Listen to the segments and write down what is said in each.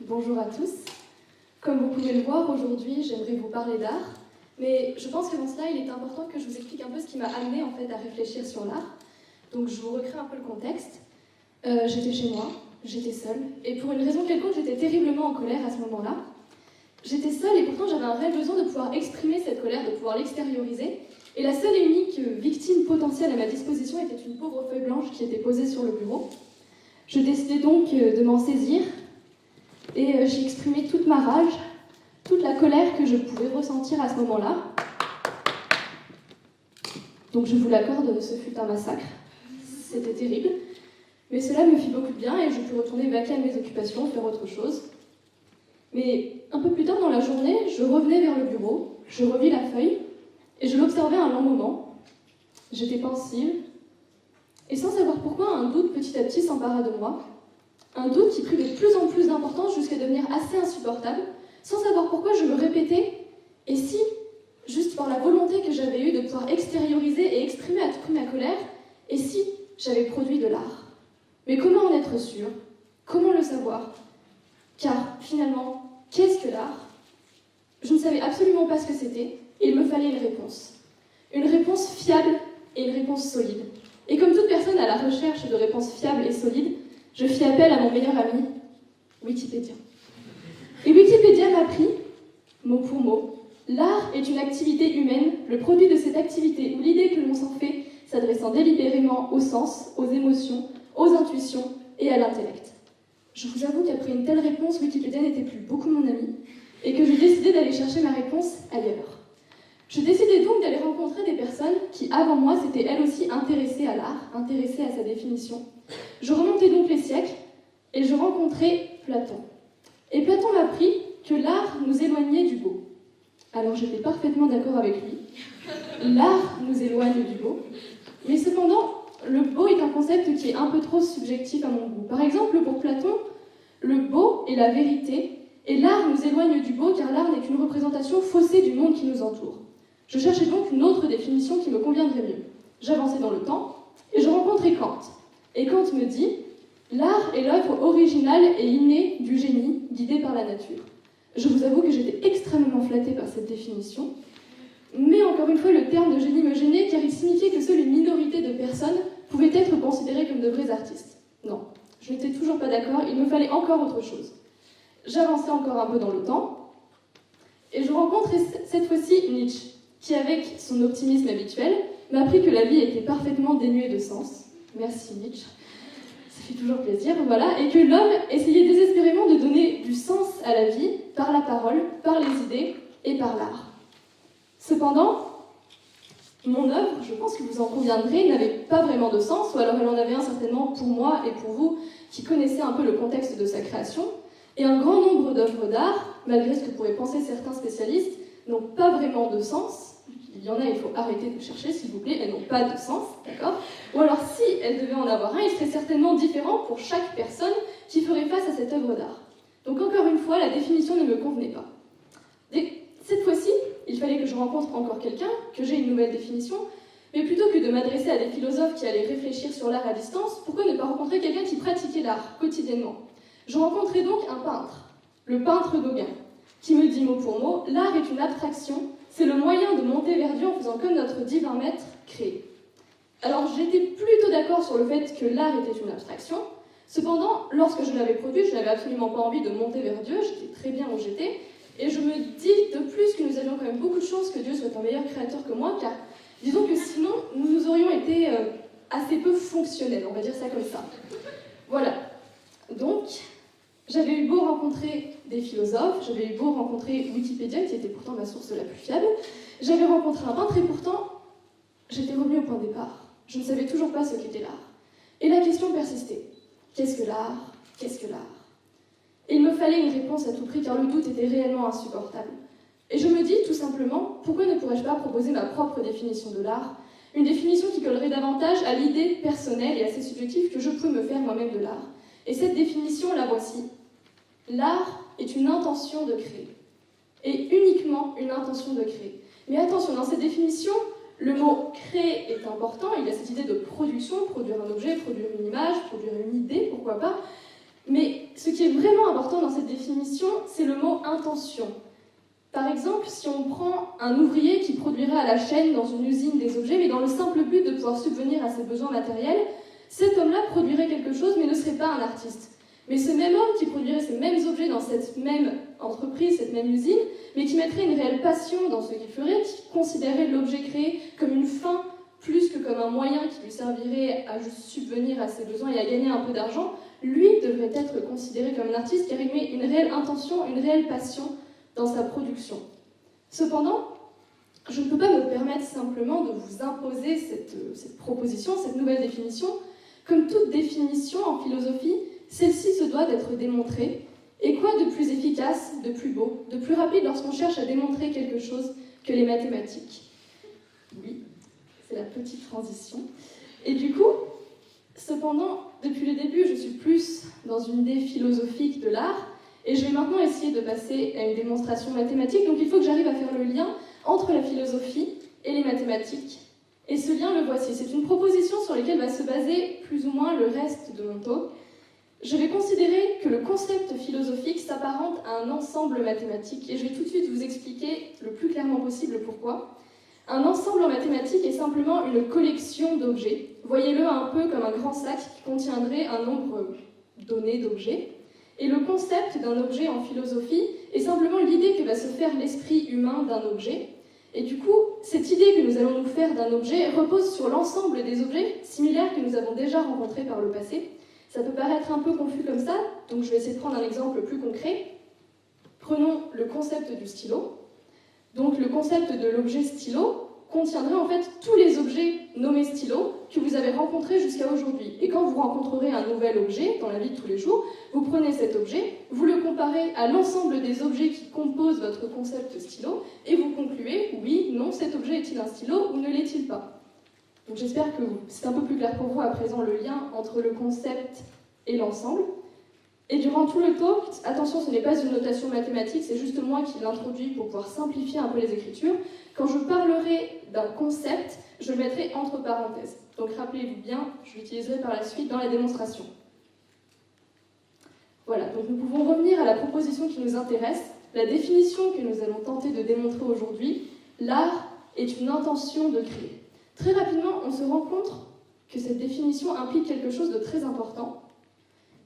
Bonjour à tous. Comme vous pouvez le voir, aujourd'hui, j'aimerais vous parler d'art. Mais je pense qu'avant cela, il est important que je vous explique un peu ce qui m'a amené en fait, à réfléchir sur l'art. Donc je vous recrée un peu le contexte. J'étais chez moi, j'étais seule, et pour une raison quelconque, j'étais terriblement en colère à ce moment-là. J'étais seule et pourtant j'avais un réel besoin de pouvoir exprimer cette colère, de pouvoir l'extérioriser. Et la seule et unique victime potentielle à ma disposition était une pauvre feuille blanche qui était posée sur le bureau. Je décidai donc de m'en saisir et j'ai exprimé toute ma rage, toute la colère que je pouvais ressentir à ce moment-là. Donc je vous l'accorde, ce fut un massacre. C'était terrible. Mais cela me fit beaucoup de bien et je pus retourner vaquer à mes occupations, faire autre chose. Mais un peu plus tard dans la journée, je revenais vers le bureau, je revis la feuille et je l'observais un long moment. J'étais pensive et sans savoir pourquoi, un doute petit à petit s'empara de moi. Un doute qui prit de plus en plus d'importance jusqu'à devenir assez insupportable. Sans savoir pourquoi, je me répétais « Et si, juste par la volonté que j'avais eue de pouvoir extérioriser et exprimer à tout prix ma colère, et si j'avais produit de l'art ?» Mais comment en être sûr? Comment le savoir? Car, finalement, qu'est-ce que l'art? Je ne savais absolument pas ce que c'était, et il me fallait une réponse. Une réponse fiable et une réponse solide. Et comme toute personne à la recherche de réponses fiables et solides, je fis appel à mon meilleur ami, Wikipédia. Et Wikipédia m'apprit, mot pour mot, l'art est une activité humaine, le produit de cette activité ou l'idée que l'on s'en fait, s'adressant délibérément aux sens, aux émotions, aux intuitions et à l'intellect. Je vous avoue qu'après une telle réponse, Wikipédia n'était plus beaucoup mon ami, et que j'ai décidé d'aller chercher ma réponse ailleurs. Je décidai donc d'aller rencontrer des personnes qui, avant moi, s'étaient elles aussi intéressées à l'art, intéressées à sa définition. Je remontai donc les siècles, et je rencontrai Platon. Et Platon m'apprit que l'art nous éloignait du beau. Alors j'étais parfaitement d'accord avec lui. L'art nous éloigne du beau, mais cependant, le beau est un concept qui est un peu trop subjectif à mon goût. Par exemple, pour Platon, le beau est la vérité, et l'art nous éloigne du beau car l'art n'est qu'une représentation faussée du monde qui nous entoure. Je cherchais donc une autre définition qui me conviendrait mieux. J'avançais dans le temps, et je rencontrai Kant. Et Kant me dit « L'art est l'œuvre originale et innée du génie, guidé par la nature ». Je vous avoue que j'étais extrêmement flattée par cette définition, mais encore une fois, le terme de génie me gênait car il signifiait que seule une minorité de personnes pouvaient être considérées comme de vrais artistes. Non, je n'étais toujours pas d'accord, il me fallait encore autre chose. J'avançais encore un peu dans le temps, et je rencontrais cette fois-ci Nietzsche, qui, avec son optimisme habituel, m'a appris que la vie était parfaitement dénuée de sens. Merci Nietzsche, ça fait toujours plaisir, voilà, et que l'homme essayait désespérément de donner du sens à la vie par la parole, par les idées et par l'art. Cependant, mon œuvre, je pense que vous en conviendrez, n'avait pas vraiment de sens, ou alors elle en avait un certainement pour moi et pour vous, qui connaissez un peu le contexte de sa création, et un grand nombre d'œuvres d'art, malgré ce que pourraient penser certains spécialistes, n'ont pas vraiment de sens. Il y en a, il faut arrêter de chercher, s'il vous plaît, elles n'ont pas de sens, d'accord? Ou alors, si elles devaient en avoir un, il serait certainement différent pour chaque personne qui ferait face à cette œuvre d'art. Donc, encore une fois, la définition ne me convenait pas. Cette fois-ci, il fallait que je rencontre encore quelqu'un, que j'ai une nouvelle définition, mais plutôt que de m'adresser à des philosophes qui allaient réfléchir sur l'art à distance, pourquoi ne pas rencontrer quelqu'un qui pratiquait l'art quotidiennement? Je rencontrai donc un peintre, le peintre Gauguin, qui me dit mot pour mot, l'art est une abstraction, c'est le moyen de monter vers Dieu en faisant comme notre divin maître créé. Alors j'étais plutôt d'accord sur le fait que l'art était une abstraction, cependant, lorsque je l'avais produit, je n'avais absolument pas envie de monter vers Dieu, j'étais très bien où j'étais, et je me dis de plus que nous avions quand même beaucoup de chance que Dieu soit un meilleur créateur que moi, car disons que sinon, nous aurions été assez peu fonctionnels, on va dire ça comme ça. Voilà. Donc, j'avais eu beau rencontrer des philosophes, j'avais eu beau rencontrer Wikipédia, qui était pourtant ma source la plus fiable, j'avais rencontré un peintre et pourtant, j'étais revenue au point de départ. Je ne savais toujours pas ce qu'était l'art. Et la question persistait. Qu'est-ce que l'art? Qu'est-ce que l'art? Et il me fallait une réponse à tout prix, car le doute était réellement insupportable. Et je me dis tout simplement, pourquoi ne pourrais-je pas proposer ma propre définition de l'art? Une définition qui collerait davantage à l'idée personnelle et assez subjective que je pouvais me faire moi-même de l'art. Et cette définition, la voici. L'art est une intention de créer. Et uniquement une intention de créer. Mais attention, dans cette définition, le mot « créer » est important. Il y a cette idée de production, produire un objet, produire une image, produire une idée, pourquoi pas. Mais Ce qui est vraiment important dans cette définition, c'est le mot intention. Par exemple, si on prend un ouvrier qui produirait à la chaîne dans une usine des objets, mais dans le simple but de pouvoir subvenir à ses besoins matériels, cet homme-là produirait quelque chose, mais ne serait pas un artiste. Mais ce même homme qui produirait ces mêmes objets dans cette même entreprise, cette même usine, mais qui mettrait une réelle passion dans ce qu'il ferait, qui considérerait l'objet créé comme une fin plus que comme un moyen qui lui servirait à juste subvenir à ses besoins et à gagner un peu d'argent, lui devrait être considéré comme un artiste car il met une réelle intention, une réelle passion dans sa production. Cependant, je ne peux pas me permettre simplement de vous imposer cette proposition, cette nouvelle définition. Comme toute définition en philosophie, celle-ci se doit d'être démontrée. Et quoi de plus efficace, de plus beau, de plus rapide lorsqu'on cherche à démontrer quelque chose que les mathématiques? Oui, c'est la petite transition. Et du coup, cependant, depuis le début, je suis plus dans une idée philosophique de l'art, et je vais maintenant essayer de passer à une démonstration mathématique. Donc il faut que j'arrive à faire le lien entre la philosophie et les mathématiques. Et ce lien, le voici. C'est une proposition sur laquelle va se baser plus ou moins le reste de mon talk. Je vais considérer que le concept philosophique s'apparente à un ensemble mathématique, et je vais tout de suite vous expliquer le plus clairement possible pourquoi. Un ensemble en mathématiques est simplement une collection d'objets. Voyez-le un peu comme un grand sac qui contiendrait un nombre donné d'objets. Et le concept d'un objet en philosophie est simplement l'idée que va se faire l'esprit humain d'un objet. Et du coup, cette idée que nous allons nous faire d'un objet repose sur l'ensemble des objets similaires que nous avons déjà rencontrés par le passé. Ça peut paraître un peu confus comme ça, donc je vais essayer de prendre un exemple plus concret. Prenons le concept du stylo. Donc le concept de l'objet stylo contiendrait en fait tous les objets nommés stylo que vous avez rencontrés jusqu'à aujourd'hui. Et quand vous rencontrerez un nouvel objet dans la vie de tous les jours, vous prenez cet objet, vous le comparez à l'ensemble des objets qui composent votre concept stylo, et vous concluez, oui, non, cet objet est-il un stylo ou ne l'est-il pas? Donc j'espère que c'est un peu plus clair pour vous à présent le lien entre le concept et l'ensemble. Et durant tout le talk, attention, ce n'est pas une notation mathématique, c'est juste moi qui l'introduis pour pouvoir simplifier un peu les écritures. Quand je parlerai d'un concept, je le mettrai entre parenthèses. Donc rappelez-vous bien, je l'utiliserai par la suite dans la démonstration. Voilà, donc nous pouvons revenir à la proposition qui nous intéresse, la définition que nous allons tenter de démontrer aujourd'hui. L'art est une intention de créer. Très rapidement, on se rend compte que cette définition implique quelque chose de très important.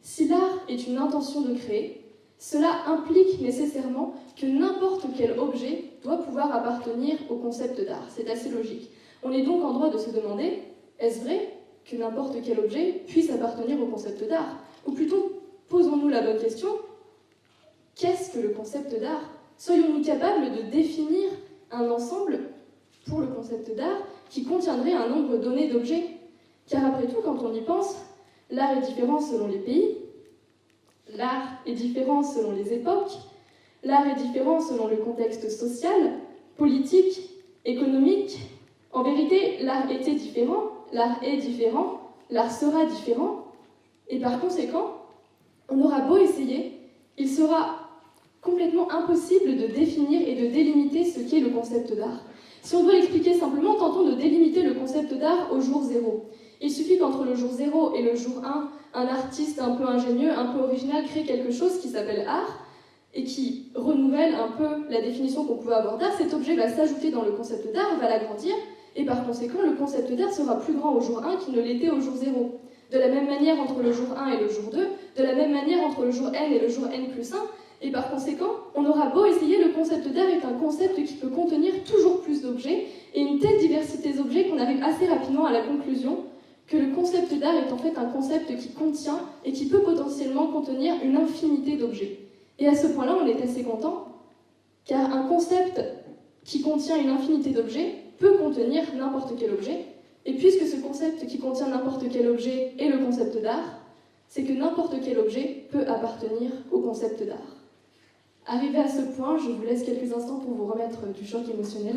Si l'art est une intention de créer, cela implique nécessairement que n'importe quel objet doit pouvoir appartenir au concept d'art. C'est assez logique. On est donc en droit de se demander, est-ce vrai que n'importe quel objet puisse appartenir au concept d'art? Ou plutôt, posons-nous la bonne question, qu'est-ce que le concept d'art? Soyons-nous capables de définir un ensemble pour le concept d'art qui contiendrait un nombre donné d'objets? Car après tout, quand on y pense, l'art est différent selon les pays, l'art est différent selon les époques, l'art est différent selon le contexte social, politique, économique. En vérité, l'art était différent, l'art est différent, l'art sera différent, et par conséquent, on aura beau essayer, il sera complètement impossible de définir et de délimiter ce qu'est le concept d'art. Si on doit l'expliquer simplement, tentons de délimiter le concept d'art au jour zéro. Il suffit qu'entre le jour 0 et le jour 1, un artiste un peu ingénieux, un peu original crée quelque chose qui s'appelle art et qui renouvelle un peu la définition qu'on pouvait avoir d'art. Cet objet va s'ajouter dans le concept d'art, va l'agrandir et par conséquent, le concept d'art sera plus grand au jour 1 qu'il ne l'était au jour 0. De la même manière entre le jour 1 et le jour 2, de la même manière entre le jour n et le jour n plus 1, et par conséquent, on aura beau essayer, le concept d'art est un concept qui peut contenir toujours plus d'objets et une telle diversité d'objets qu'on arrive assez rapidement à la conclusion que le concept d'art est en fait un concept qui contient et qui peut potentiellement contenir une infinité d'objets. Et à ce point-là, on est assez content, car un concept qui contient une infinité d'objets peut contenir n'importe quel objet, et puisque ce concept qui contient n'importe quel objet est le concept d'art, c'est que n'importe quel objet peut appartenir au concept d'art. Arrivé à ce point, je vous laisse quelques instants pour vous remettre du choc émotionnel.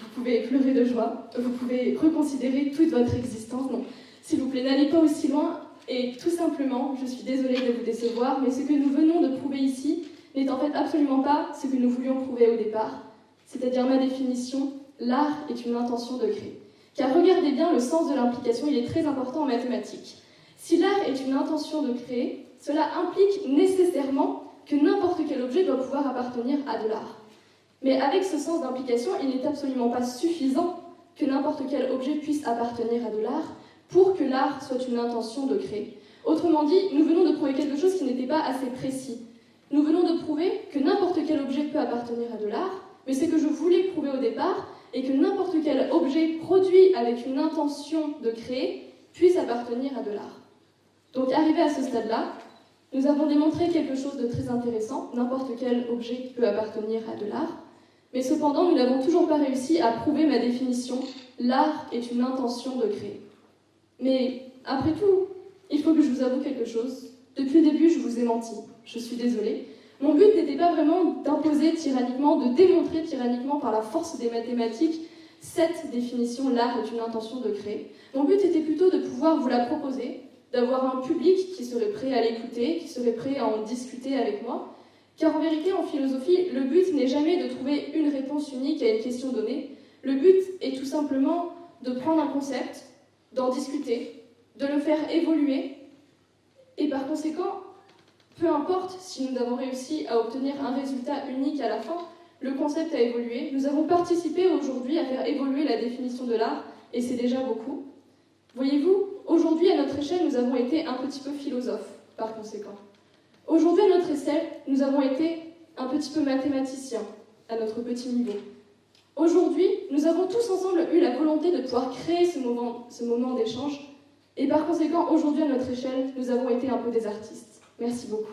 Vous pouvez pleurer de joie, vous pouvez reconsidérer toute votre existence. Non, s'il vous plaît, n'allez pas aussi loin. Et tout simplement, je suis désolée de vous décevoir, mais ce que nous venons de prouver ici n'est en fait absolument pas ce que nous voulions prouver au départ. C'est-à-dire ma définition, l'art est une intention de créer. Car regardez bien le sens de l'implication, il est très important en mathématiques. Si l'art est une intention de créer, cela implique nécessairement que n'importe quel objet doit pouvoir appartenir à de l'art. Mais avec ce sens d'implication, il n'est absolument pas suffisant que n'importe quel objet puisse appartenir à de l'art pour que l'art soit une intention de créer. Autrement dit, nous venons de prouver quelque chose qui n'était pas assez précis. Nous venons de prouver que n'importe quel objet peut appartenir à de l'art, mais ce que je voulais prouver au départ est que n'importe quel objet produit avec une intention de créer puisse appartenir à de l'art. Donc arrivé à ce stade-là, nous avons démontré quelque chose de très intéressant, n'importe quel objet peut appartenir à de l'art, mais cependant nous n'avons toujours pas réussi à prouver ma définition, l'art est une intention de créer. Mais après tout, il faut que je vous avoue quelque chose. Depuis le début, je vous ai menti. Je suis désolée. Mon but n'était pas vraiment d'imposer tyranniquement, de démontrer tyranniquement par la force des mathématiques cette définition, l'art est une intention de créer. Mon but était plutôt de pouvoir vous la proposer, d'avoir un public qui serait prêt à l'écouter, qui serait prêt à en discuter avec moi. Car en vérité, en philosophie, le but n'est jamais de trouver une réponse unique à une question donnée. Le but est tout simplement de prendre un concept, d'en discuter, de le faire évoluer, et par conséquent, peu importe si nous avons réussi à obtenir un résultat unique à la fin, le concept a évolué. Nous avons participé aujourd'hui à faire évoluer la définition de l'art, et c'est déjà beaucoup. Voyez-vous, aujourd'hui, à notre échelle, nous avons été un petit peu philosophes, par conséquent. Aujourd'hui, à notre échelle, nous avons été un petit peu mathématiciens, à notre petit niveau. Aujourd'hui, nous avons tous ensemble eu la volonté de pouvoir créer ce moment d'échange, et par conséquent, aujourd'hui, à notre échelle, nous avons été un peu des artistes. Merci beaucoup.